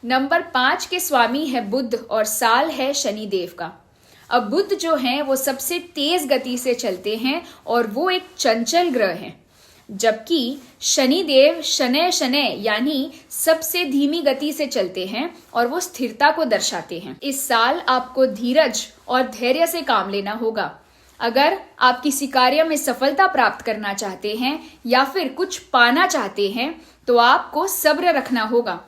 Number 5 के स्वामी है बुध और साल है शनिदेव का। अब बुध जो हैं वो सबसे तेज गति से चलते हैं और वो एक चंचल ग्रह हैं, जबकि शनिदेव शनय शनय यानी सबसे धीमी गति से चलते हैं और वो स्थिरता को दर्शाते हैं। इस साल आपको धीरज और धैर्य से काम लेना होगा। अगर आप किसी कार्य में सफलता प्राप्त करना चाहते हैं या फिर कुछ पाना चाहते हैं तो आपको सब्र रखना होगा।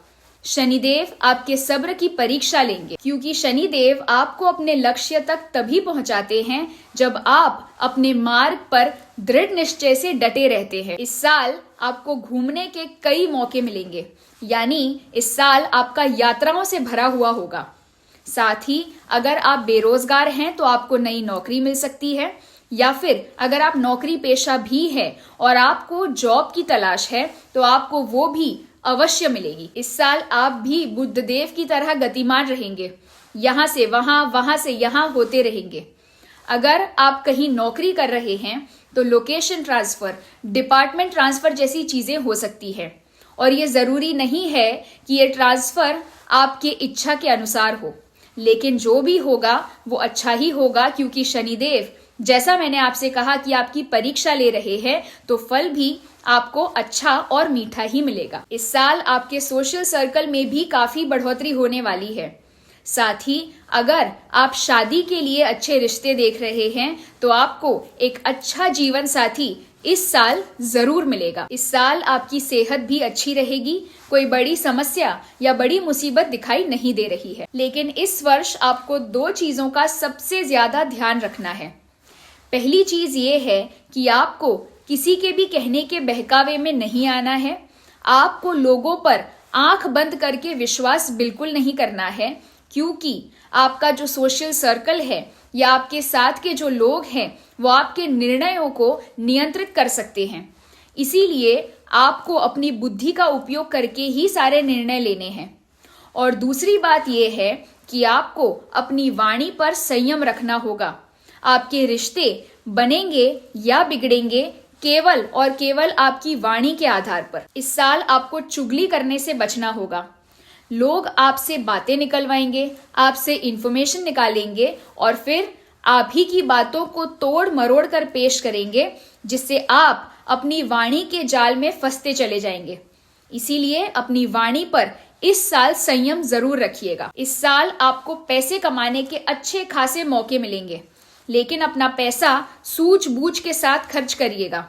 शनिदेव आपके सब्र की परीक्षा लेंगे, क्योंकि शनिदेव आपको अपने लक्ष्य तक तभी पहुंचाते हैं जब आप अपने मार्ग पर दृढ़ निश्चय से डटे रहते हैं। इस साल आपको घूमने के कई मौके मिलेंगे, यानी इस साल आपका यात्राओं से भरा हुआ होगा। साथ ही अगर आप बेरोजगार हैं तो आपको नई नौकरी मिल सकती है, या फिर अगर आप नौकरी पेशा भी है और आपको जॉब की तलाश है तो आपको वो भी अवश्य मिलेगी। इस साल आप भी बुधदेव की तरह गतिमान रहेंगे, यहाँ से वहां, वहां से यहाँ होते रहेंगे। अगर आप कहीं नौकरी कर रहे हैं तो लोकेशन ट्रांसफर, डिपार्टमेंट ट्रांसफर जैसी चीजें हो सकती है, और ये जरूरी नहीं है कि ये ट्रांसफर आपके इच्छा के अनुसार हो, लेकिन जो भी होगा वो अच्छा ही होगा, क्योंकि शनिदेव, जैसा मैंने आपसे कहा कि आपकी परीक्षा ले रहे हैं, तो फल भी आपको अच्छा और मीठा ही मिलेगा। इस साल आपके सोशल सर्कल में भी काफी बढ़ोतरी होने वाली है। साथ ही अगर आप शादी के लिए अच्छे रिश्ते देख रहे हैं तो आपको एक अच्छा जीवन साथी इस साल जरूर मिलेगा। इस साल आपकी सेहत भी अच्छी रहेगी, कोई बड़ी समस्या या बड़ी मुसीबत दिखाई नहीं दे रही है। लेकिन इस वर्ष आपको 2 चीजों का सबसे ज्यादा ध्यान रखना है। पहली चीज ये है कि आपको किसी के भी कहने के बहकावे में नहीं आना है। आपको लोगों पर आंख बंद करके विश्वास बिल्कुल नहीं करना है, क्योंकि आपका जो सोशल सर्कल है या आपके साथ के जो लोग हैं वो आपके निर्णयों को नियंत्रित कर सकते हैं। इसीलिए आपको अपनी बुद्धि का उपयोग करके ही सारे निर्णय लेने हैं। और दूसरी बात यह है कि आपको अपनी वाणी पर संयम रखना होगा। आपके रिश्ते बनेंगे या बिगड़ेंगे केवल और केवल आपकी वाणी के आधार पर। इस साल आपको चुगली करने से बचना होगा। लोग आपसे बातें निकलवाएंगे, आपसे इंफॉर्मेशन निकालेंगे और फिर आप ही की बातों को तोड़ मरोड़ कर पेश करेंगे, जिससे आप अपनी वाणी के जाल में फंसते चले जाएंगे। इसीलिए अपनी वाणी पर इस साल संयम जरूर रखिएगा। इस साल आपको पैसे कमाने के अच्छे खासे मौके मिलेंगे, लेकिन अपना पैसा सूझबूझ के साथ खर्च करिएगा।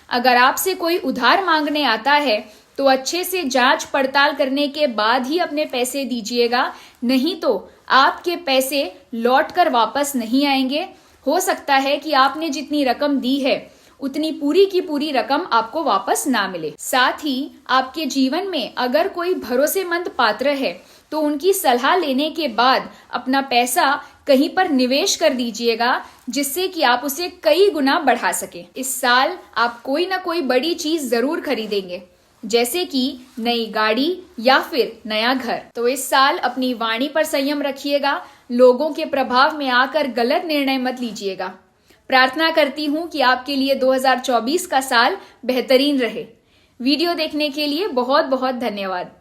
अगर आपसे कोई उधार मांगने आता है तो अच्छे से जांच पड़ताल करने के बाद ही अपने पैसे दीजिएगा, नहीं तो आपके पैसे लौटकर वापस नहीं आएंगे। हो सकता है कि आपने जितनी रकम दी है उतनी पूरी की पूरी रकम आपको वापस ना मिले। साथ ही आपके जीवन में अगर कोई भरोसेमंद पात्र है तो उनकी सलाह लेने के बाद अपना पैसा कहीं पर निवेश कर दीजिएगा, जिससे कि आप उसे कई गुना बढ़ा सकें। इस साल आप कोई ना कोई बड़ी चीज जरूर खरीदेंगे, जैसे कि नई गाड़ी या फिर नया घर। तो इस साल अपनी वाणी पर संयम रखिएगा, लोगों के प्रभाव में आकर गलत निर्णय मत लीजिएगा। प्रार्थना करती हूँ कि आपके लिए 2024 का साल बेहतरीन रहे। वीडियो देखने के लिए बहुत बहुत धन्यवाद।